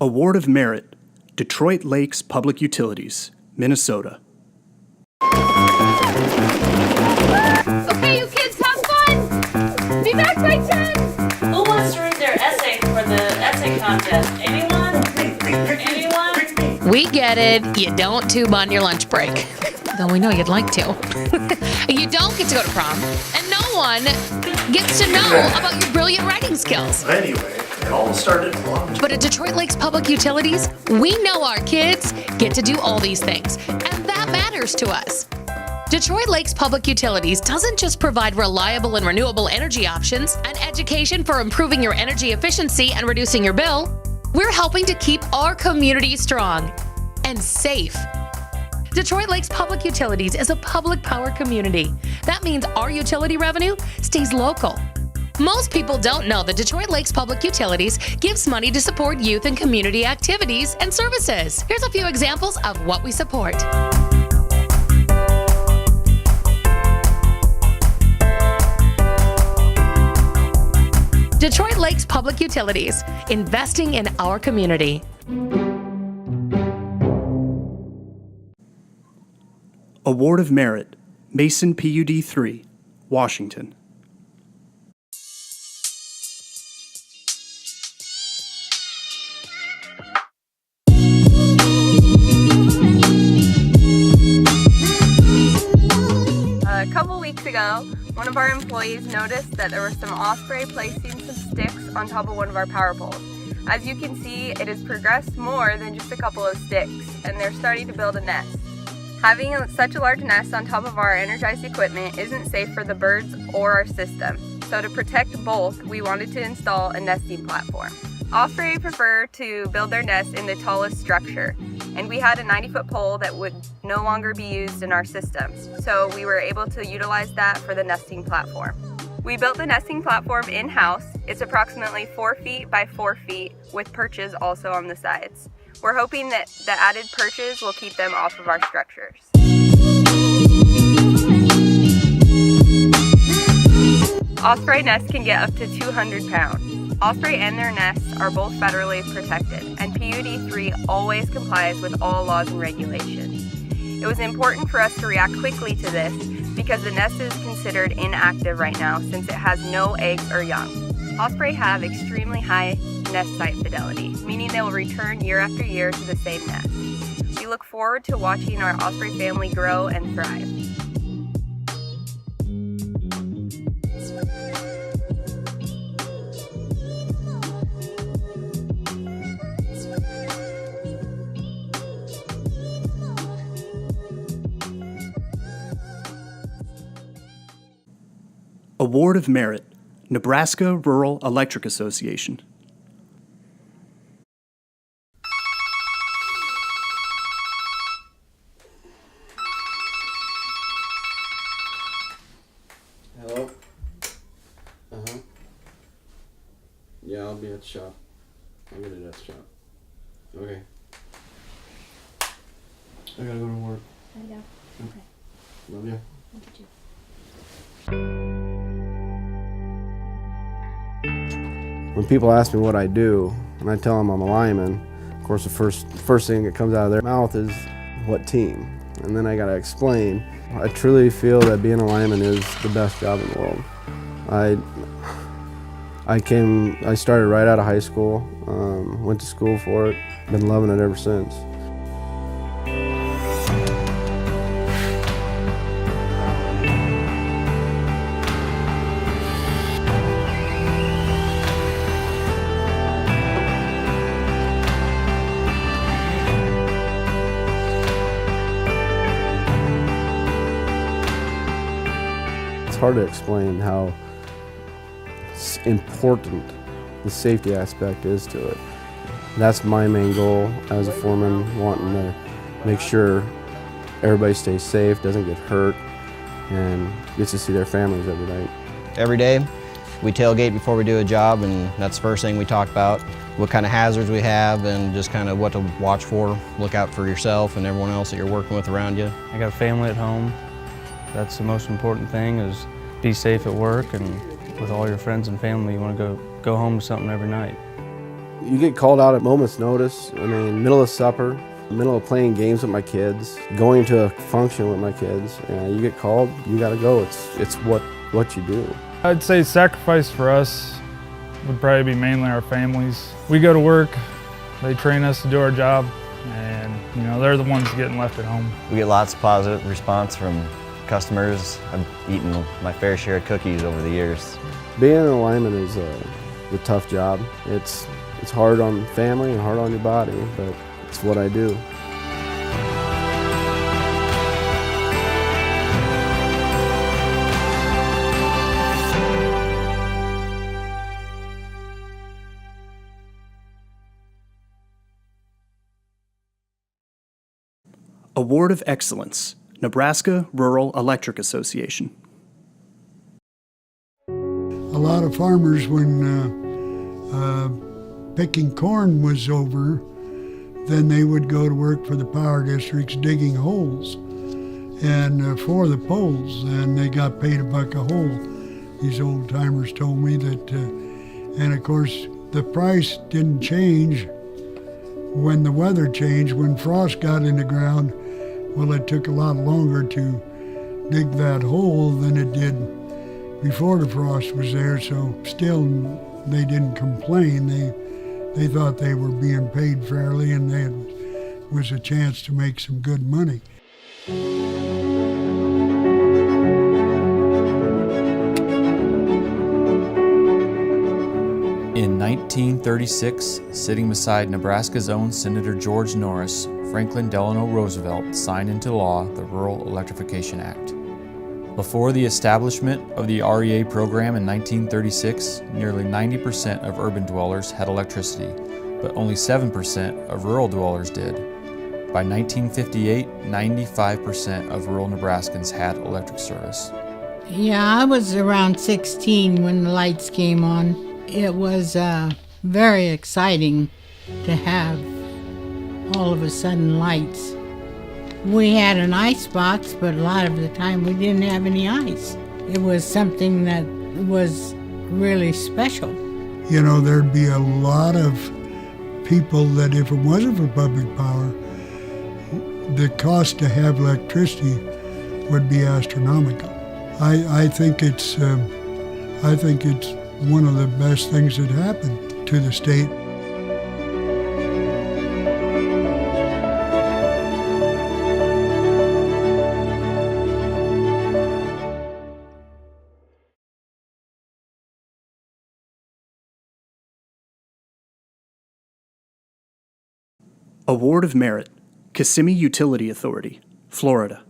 Award of Merit, Detroit Lakes Public Utilities, Minnesota. Okay, you kids, have fun! Be back by 10! Who wants to read their essay for the essay contest? Anyone? Anyone? We get it. You don't tube on your lunch break. Though we know you'd like to. You don't get to go to prom. And no one gets to know about your brilliant writing skills. Anyway, it all started long. But at Detroit Lakes Public Utilities, we know our kids get to do all these things. And that matters to us. Detroit Lakes Public Utilities doesn't just provide reliable and renewable energy options and education for improving your energy efficiency and reducing your bill. We're helping to keep our community strong and safe. Detroit Lakes Public Utilities is a public power community. That means our utility revenue stays local. Most people don't know that Detroit Lakes Public Utilities gives money to support youth and community activities and services. Here's a few examples of what we support. Detroit Lakes Public Utilities, investing in our community. Award of Merit, Mason PUD 3, Washington. A couple weeks ago, one of our employees noticed that there were some osprey placing some sticks on top of one of our power poles. As you can see, it has progressed more than just a couple of sticks, and they're starting to build a nest. Having such a large nest on top of our energized equipment isn't safe for the birds or our system. So to protect both, we wanted to install a nesting platform. Osprey prefer to build their nest in the tallest structure, and we had a 90-foot pole that would no longer be used in our systems. So we were able to utilize that for the nesting platform. We built the nesting platform in-house. It's approximately 4 feet by 4 feet with perches also on the sides. We're hoping that the added perches will keep them off of our structures. Osprey nests can get up to 200 pounds. Osprey and their nests are both federally protected, and PUD 3 always complies with all laws and regulations. It was important for us to react quickly to this because the nest is considered inactive right now since it has no eggs or young. Osprey have extremely high nest site fidelity, meaning they will return year after year to the same nest. We look forward to watching our osprey family grow and thrive. Award of Merit, Nebraska Rural Electric Association. Hello? Yeah, I'll be at the shop. I'll get it at the shop. Okay. I gotta go to work. I know. Okay. Love ya. Look at you. When people ask me what I do, and I tell them I'm a lineman, of course the first thing that comes out of their mouth is, what team? And then I gotta explain. I truly feel that being a lineman is the best job in the world. I started right out of high school, went to school for it, been loving it ever since. It's hard to explain how important the safety aspect is to it. That's my main goal as a foreman, wanting to make sure everybody stays safe, doesn't get hurt, and gets to see their families every night. Every day we tailgate before we do a job, and that's the first thing we talk about, what kind of hazards we have and just kind of what to watch for. Look out for yourself and everyone else that you're working with around you. I got a family at home. That's the most important thing, is be safe at work, and with all your friends and family you want to go home to something every night. You get called out at moment's notice. I mean, middle of supper, middle of playing games with my kids, going to a function with my kids. You get called, you gotta go. It's what you do. I'd say sacrifice for us would probably be mainly our families. We go to work, they train us to do our job, and they're the ones getting left at home. We get lots of positive response from customers. I've eaten my fair share of cookies over the years. Being an lineman is a tough job. It's hard on family and hard on your body, but it's what I do. Award of Excellence, Nebraska Rural Electric Association. A lot of farmers, when picking corn was over, then they would go to work for the power districts digging holes and for the poles, and they got paid $1 a hole. These old timers told me that, and of course the price didn't change when the weather changed. When frost got in the ground, well, it took a lot longer to dig that hole than it did before the frost was there, so still they didn't complain. They thought they were being paid fairly, and there was a chance to make some good money. In 1936, sitting beside Nebraska's own Senator George Norris, Franklin Delano Roosevelt signed into law the Rural Electrification Act. Before the establishment of the REA program in 1936, nearly 90% of urban dwellers had electricity, but only 7% of rural dwellers did. By 1958, 95% of rural Nebraskans had electric service. Yeah, I was around 16 when the lights came on. It was very exciting to have all of a sudden lights. We had an ice box, but a lot of the time we didn't have any ice. It was something that was really special. There'd be a lot of people that if it wasn't for public power, the cost to have electricity would be astronomical. I think it's one of the best things that happened to the state. Award of Merit, Kissimmee Utility Authority, Florida.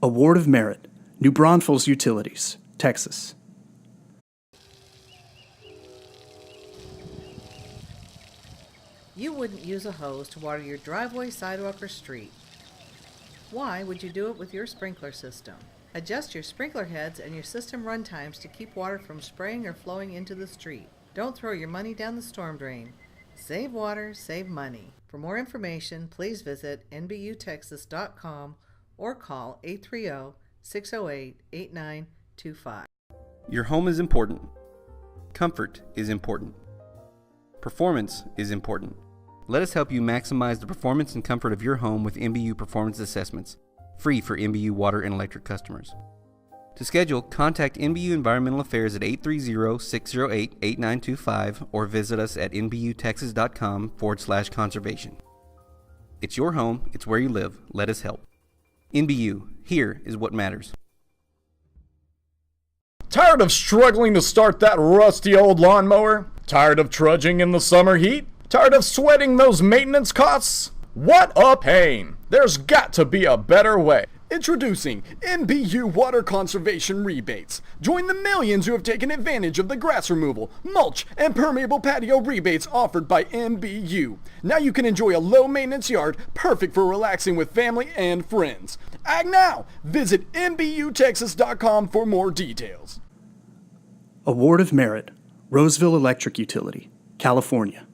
Award of Merit, New Braunfels Utilities, Texas. You wouldn't use a hose to water your driveway, sidewalk, or street. Why would you do it with your sprinkler system? Adjust your sprinkler heads and your system run times to keep water from spraying or flowing into the street. Don't throw your money down the storm drain. Save water, save money. For more information, please visit nbutexas.com or call 830-608-8925. Your home is important. Comfort is important. Performance is important. Let us help you maximize the performance and comfort of your home with MBU Performance Assessments, free for MBU water and electric customers. To schedule, contact NBU Environmental Affairs at 830-608-8925 or visit us at nbutexas.com/conservation. It's your home, it's where you live. Let us help. NBU, here is what matters. Tired of struggling to start that rusty old lawnmower? Tired of trudging in the summer heat? Tired of sweating those maintenance costs? What a pain! There's got to be a better way. Introducing NBU Water Conservation Rebates. Join the millions who have taken advantage of the grass removal, mulch, and permeable patio rebates offered by NBU. Now you can enjoy a low-maintenance yard perfect for relaxing with family and friends. Act now! Visit NBUTexas.com for more details. Award of Merit, Roseville Electric Utility, California.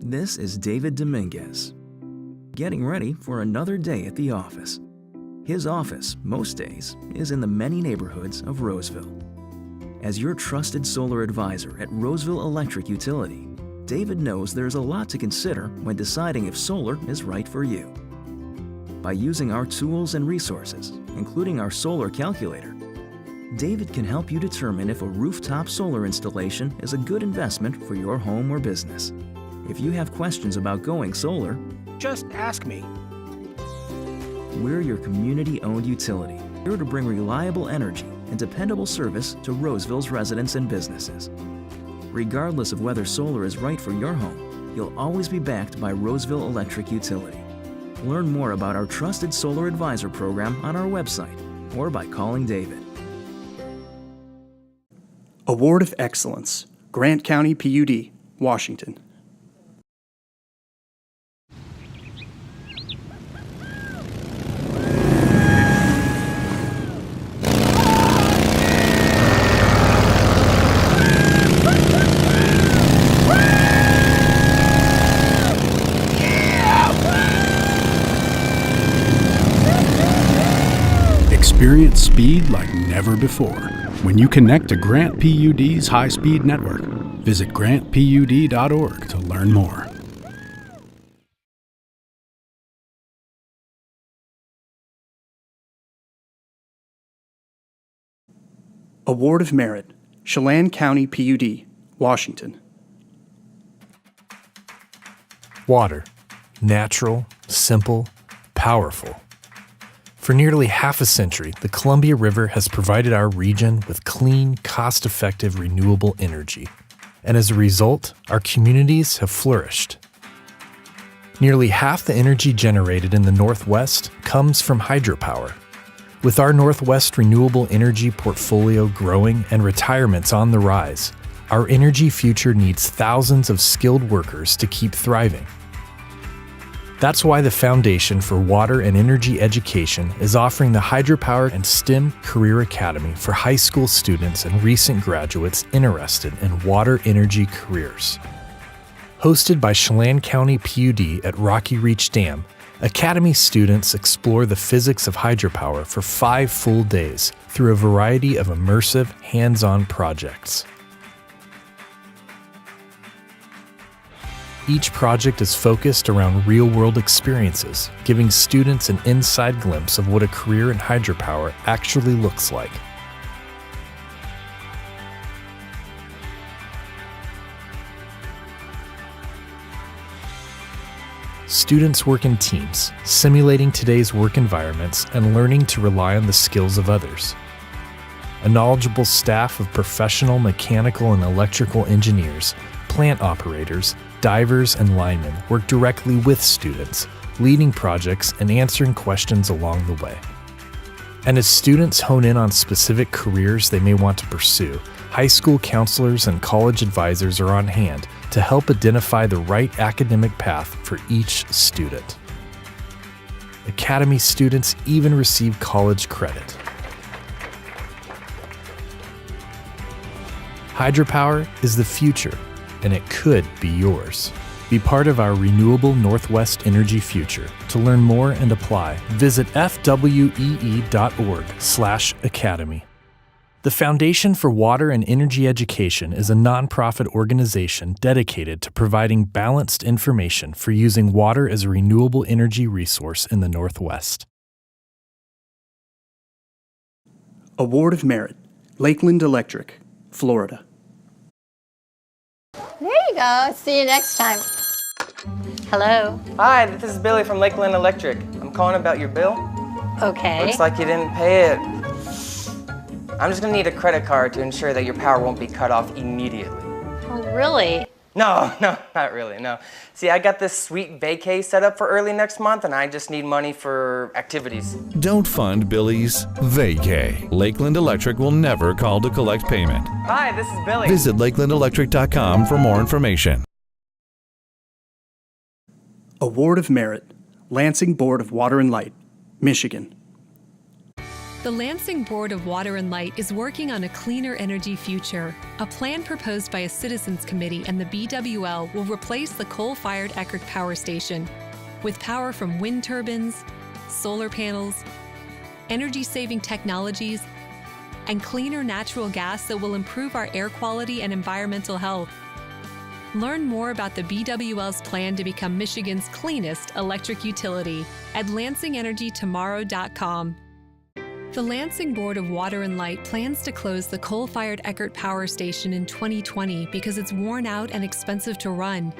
This is David Dominguez, getting ready for another day at the office. His office, most days, is in the many neighborhoods of Roseville. As your trusted solar advisor at Roseville Electric Utility, David knows there's a lot to consider when deciding if solar is right for you. By using our tools and resources, including our solar calculator, David can help you determine if a rooftop solar installation is a good investment for your home or business. If you have questions about going solar, just ask me. We're your community-owned utility, here to bring reliable energy and dependable service to Roseville's residents and businesses. Regardless of whether solar is right for your home, you'll always be backed by Roseville Electric Utility. Learn more about our Trusted Solar Advisor program on our website or by calling David. Award of Excellence, Grant County PUD, Washington. Experience speed like never before when you connect to Grant PUD's high-speed network. Visit grantpud.org to learn more. Award of Merit, Chelan County PUD, Washington. Water. Natural, simple, powerful. For nearly half a century, the Columbia River has provided our region with clean, cost-effective, renewable energy. And as a result, our communities have flourished. Nearly half the energy generated in the Northwest comes from hydropower. With our Northwest renewable energy portfolio growing and retirements on the rise, our energy future needs thousands of skilled workers to keep thriving. That's why the Foundation for Water and Energy Education is offering the Hydropower and STEM Career Academy for high school students and recent graduates interested in water energy careers. Hosted by Chelan County PUD at Rocky Reach Dam, Academy students explore the physics of hydropower for 5 full days through a variety of immersive, hands-on projects. Each project is focused around real-world experiences, giving students an inside glimpse of what a career in hydropower actually looks like. Students work in teams, simulating today's work environments and learning to rely on the skills of others. A knowledgeable staff of professional mechanical and electrical engineers, plant operators, divers, and linemen work directly with students, leading projects and answering questions along the way. And as students hone in on specific careers they may want to pursue, high school counselors and college advisors are on hand to help identify the right academic path for each student. Academy students even receive college credit. Hydropower is the future, and it could be yours. Be part of our renewable Northwest energy future. To learn more and apply, visit fwee.org/academy. The Foundation for Water and Energy Education is a nonprofit organization dedicated to providing balanced information for using water as a renewable energy resource in the Northwest. Award of Merit, Lakeland Electric, Florida. There you go. See you next time. Hello. Hi, this is Billy from Lakeland Electric. I'm calling about your bill. Okay. Looks like you didn't pay it. I'm just gonna need a credit card to ensure that your power won't be cut off immediately. Oh, really? No, not really, no. See, I got this sweet vacay set up for early next month, and I just need money for activities. Don't fund Billy's vacay. Lakeland Electric will never call to collect payment. Hi, this is Billy. Visit lakelandelectric.com for more information. Award of Merit, Lansing Board of Water and Light, Michigan. The Lansing Board of Water and Light is working on a cleaner energy future. A plan proposed by a citizens committee and the BWL will replace the coal-fired Eckerd Power Station with power from wind turbines, solar panels, energy-saving technologies, and cleaner natural gas that will improve our air quality and environmental health. Learn more about the BWL's plan to become Michigan's cleanest electric utility at LansingEnergyTomorrow.com. The Lansing Board of Water and Light plans to close the coal-fired Eckerd Power Station in 2020 because it's worn out and expensive to run.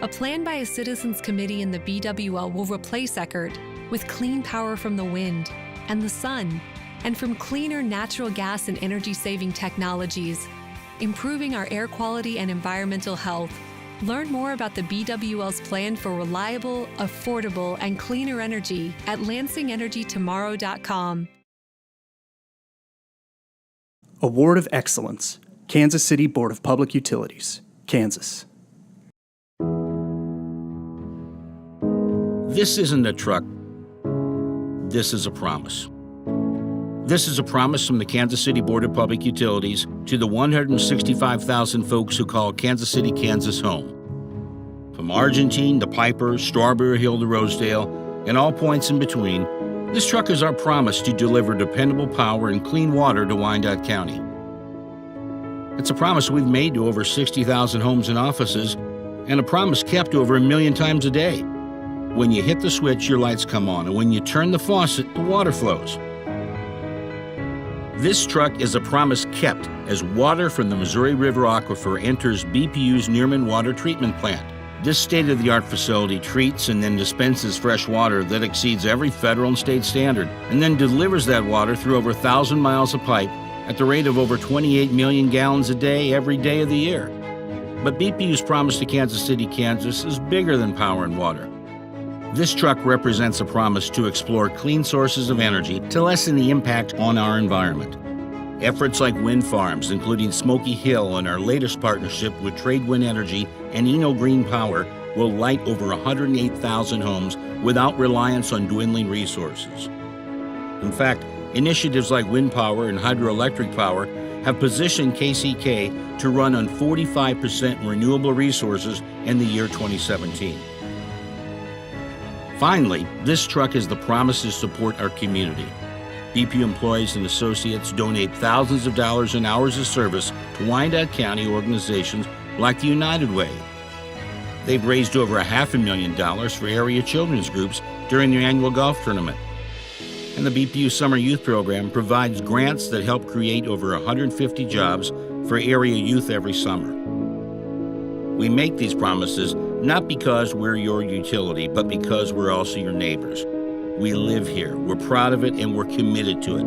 A plan by a citizens committee in the BWL will replace Eckerd with clean power from the wind and the sun, and from cleaner natural gas and energy-saving technologies, improving our air quality and environmental health. Learn more about the BWL's plan for reliable, affordable, and cleaner energy at LansingEnergyTomorrow.com. Award of Excellence, Kansas City Board of Public Utilities, Kansas. This isn't a truck. This is a promise. This is a promise from the Kansas City Board of Public Utilities to the 165,000 folks who call Kansas City, Kansas home. From Argentine to Piper, Strawberry Hill to Rosedale, and all points in between, this truck is our promise to deliver dependable power and clean water to Wyandotte County. It's a promise we've made to over 60,000 homes and offices, and a promise kept over 1 million times a day. When you hit the switch, your lights come on, and when you turn the faucet, the water flows. This truck is a promise kept as water from the Missouri River Aquifer enters BPU's Nearman Water Treatment Plant. This state-of-the-art facility treats and then dispenses fresh water that exceeds every federal and state standard, and then delivers that water through over 1,000 miles of pipe at the rate of over 28 million gallons a day every day of the year. But BPU's promise to Kansas City, Kansas is bigger than power and water. This truck represents a promise to explore clean sources of energy to lessen the impact on our environment. Efforts like wind farms, including Smoky Hill and our latest partnership with Trade Wind Energy and Eno Green Power, will light over 108,000 homes without reliance on dwindling resources. In fact, initiatives like wind power and hydroelectric power have positioned KCK to run on 45% renewable resources in the year 2017. Finally, this truck is the promise to support our community. BPU employees and associates donate thousands of dollars and hours of service to Wyandotte County organizations like the United Way. They've raised over $500,000 for area children's groups during their annual golf tournament. And the BPU Summer Youth Program provides grants that help create over 150 jobs for area youth every summer. We make these promises not because we're your utility, but because we're also your neighbors. We live here, we're proud of it, and we're committed to it.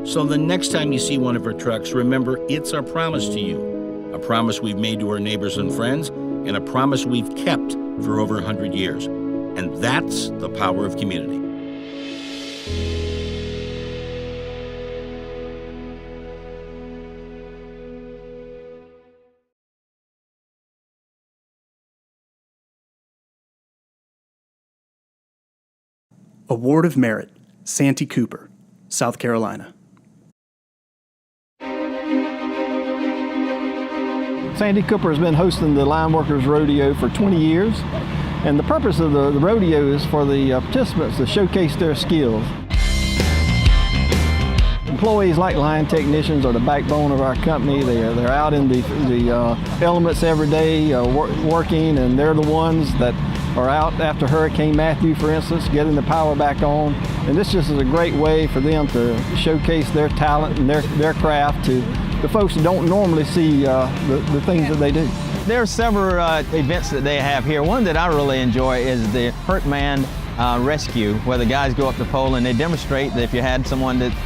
So the next time you see one of our trucks, remember it's our promise to you. A promise we've made to our neighbors and friends, and a promise we've kept for over 100 years. And that's the power of community. Award of Merit, Santee Cooper, South Carolina. Santee Cooper has been hosting the LINEWORKERS Rodeo for 20 years, and the purpose of the rodeo is for the participants to showcase their skills. employees like line technicians are the backbone of our company. They're out in the elements every day working, and they're the ones that are out after Hurricane Matthew, for instance, getting the power back on. And this just is a great way for them to showcase their talent and their craft to the folks that don't normally see the things that they do. There are several events that they have here. One that I really enjoy is the Hurt Man Rescue, where the guys go up the pole and they demonstrate that if you had someone that's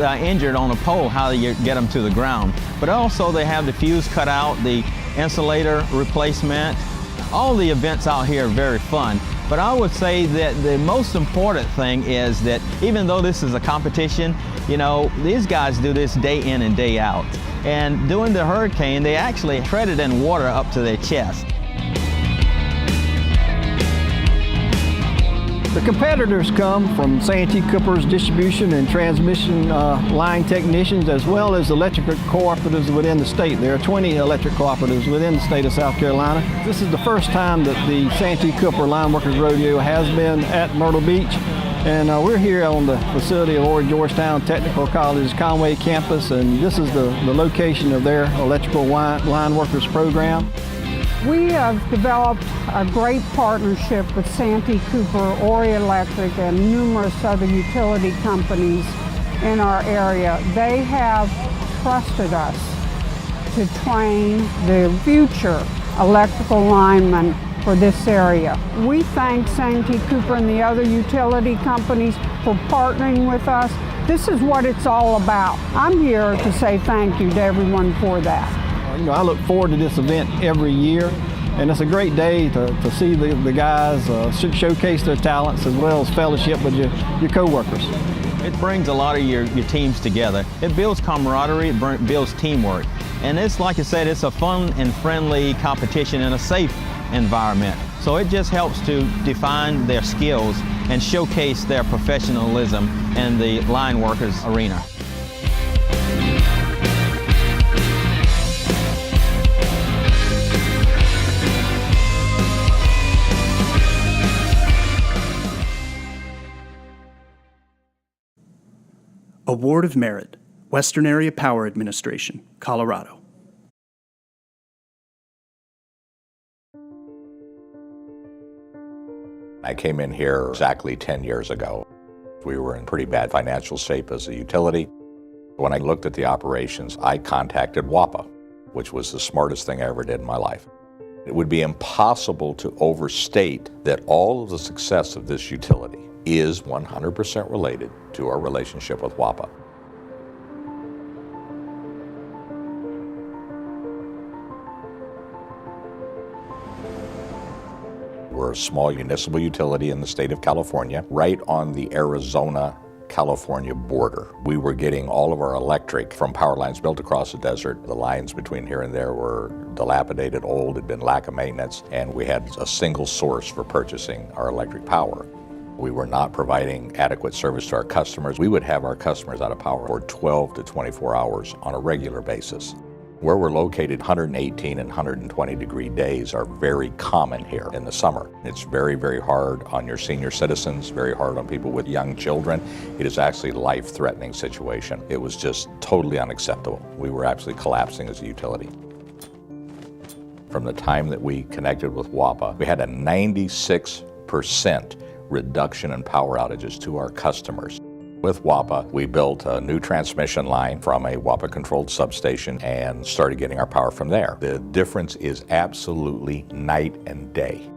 injured on a pole, how you get them to the ground. But also they have the fuse cut out, the insulator replacement. All the events out here are very fun. But I would say that the most important thing is that even though this is a competition, you know, these guys do this day in and day out. And during the hurricane, they actually treaded in water up to their chest. The competitors come from Santee Cooper's distribution and transmission line technicians, as well as electric cooperatives within the state. There are 20 electric cooperatives within the state of South Carolina. This is the first time that the Santee Cooper Line Workers Rodeo has been at Myrtle Beach. And we're here on the facility of Ord Georgetown Technical College's Conway campus, and this is the location of their electrical line workers program. We have developed a great partnership with Santee Cooper, Ori Electric, and numerous other utility companies in our area. They have trusted us to train the future electrical linemen for this area. We thank Santee Cooper and the other utility companies for partnering with us. This is what it's all about. I'm here to say thank you to everyone for that. You know, I look forward to this event every year, and it's a great day to see the guys showcase their talents as well as fellowship with your co-workers. It brings a lot of your teams together. It builds camaraderie, it builds teamwork. And it's, like I said, it's a fun and friendly competition in a safe environment. So it just helps to define their skills and showcase their professionalism in the line workers arena. Award of Merit, Western Area Power Administration, Colorado. I came in here exactly 10 years ago. We were in pretty bad financial shape as a utility. When I looked at the operations, I contacted WAPA, which was the smartest thing I ever did in my life. It would be impossible to overstate that all of the success of this utility is 100% related to our relationship with WAPA. We're a small municipal utility in the state of California, right on the Arizona-California border. We were getting all of our electric from power lines built across the desert. The lines between here and there were dilapidated, old, had been lack of maintenance, and we had a single source for purchasing our electric power. We were not providing adequate service to our customers. We would have our customers out of power for 12 to 24 hours on a regular basis. Where we're located, 118 and 120 degree days are very common here in the summer. It's very, very hard on your senior citizens, very hard on people with young children. It is actually a life-threatening situation. It was just totally unacceptable. We were absolutely collapsing as a utility. From the time that we connected with WAPA, we had a 96% reduction in power outages to our customers. With WAPA, we built a new transmission line from a WAPA-controlled substation and started getting our power from there. The difference is absolutely night and day.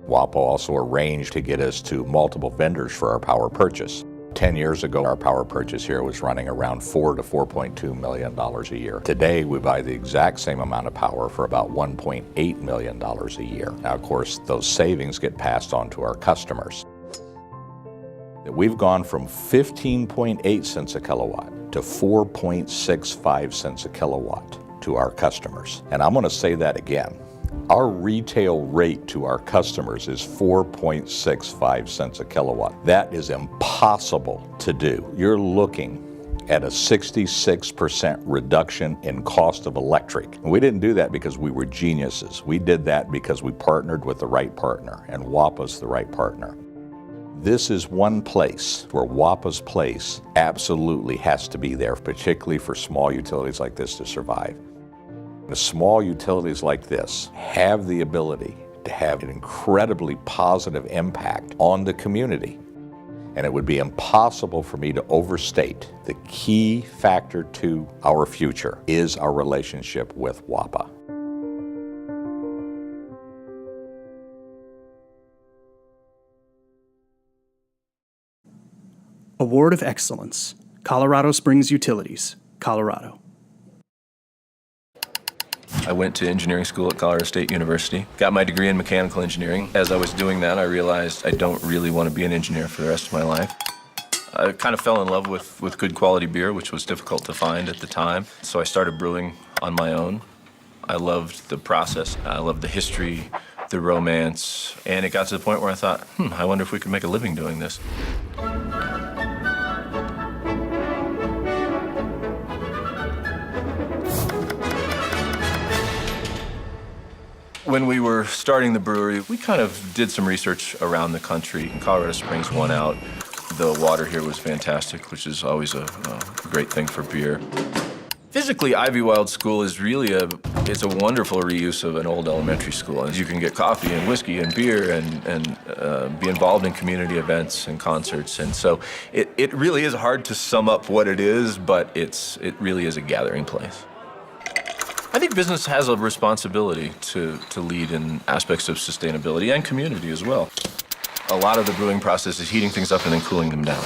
WAPA also arranged to get us to multiple vendors for our power purchase. 10 years ago, our power purchase here was running around $4 to $4.2 million a year. Today, we buy the exact same amount of power for about $1.8 million a year. Now, of course, those savings get passed on to our customers. We've gone from 15.8 cents a kilowatt to 4.65 cents a kilowatt to our customers. And I'm going to say that again. Our retail rate to our customers is 4.65 cents a kilowatt. That is impossible to do. You're looking at a 66% reduction in cost of electric. And we didn't do that because we were geniuses. We did that because we partnered with the right partner, and WAPA's the right partner. This is one place where WAPA's place absolutely has to be there, particularly for small utilities like this to survive. The small utilities like this have the ability to have an incredibly positive impact on the community. And it would be impossible for me to overstate the key factor to our future is our relationship with WAPA. Award of Excellence, Colorado Springs Utilities, Colorado. I went to engineering school at Colorado State University, got my degree in mechanical engineering. As I was doing that, I realized I don't really want to be an engineer for the rest of my life. I kind of fell in love with good quality beer, which was difficult to find at the time. So I started brewing on my own. I loved the process. I loved the history, the romance, and it got to the point where I thought, I wonder if we could make a living doing this. When we were starting the brewery, we kind of did some research around the country. Colorado Springs won out. The water here was fantastic, which is always a great thing for beer. Physically, IVYWILD School is really it's a wonderful reuse of an old elementary school. You can get coffee and whiskey and beer and be involved in community events and concerts. And so it really is hard to sum up what it is, but it really is a gathering place. I think business has a responsibility to lead in aspects of sustainability and community as well. A lot of the brewing process is heating things up and then cooling them down.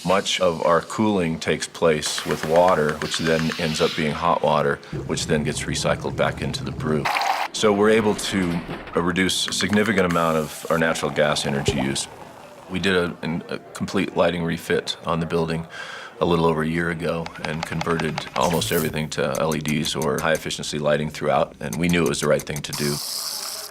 Much of our cooling takes place with water, which then ends up being hot water, which then gets recycled back into the brew. So we're able to reduce a significant amount of our natural gas energy use. We did a complete lighting refit on the building a little over a year ago and converted almost everything to LEDs or high-efficiency lighting throughout, and we knew it was the right thing to do.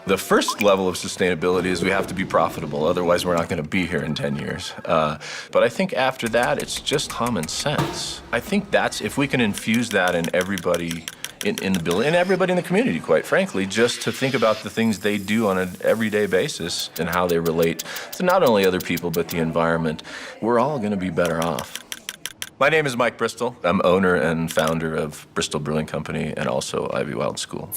The first level of sustainability is we have to be profitable, otherwise we're not going to be here in 10 years. But I think after that, it's just common sense. I think that's, if we can infuse that in everybody in the building, and everybody in the community, quite frankly, just to think about the things they do on an everyday basis and how they relate to not only other people, but the environment, we're all going to be better off. My name is Mike Bristol. I'm owner and founder of Bristol Brewing Company and also IVYWILD School.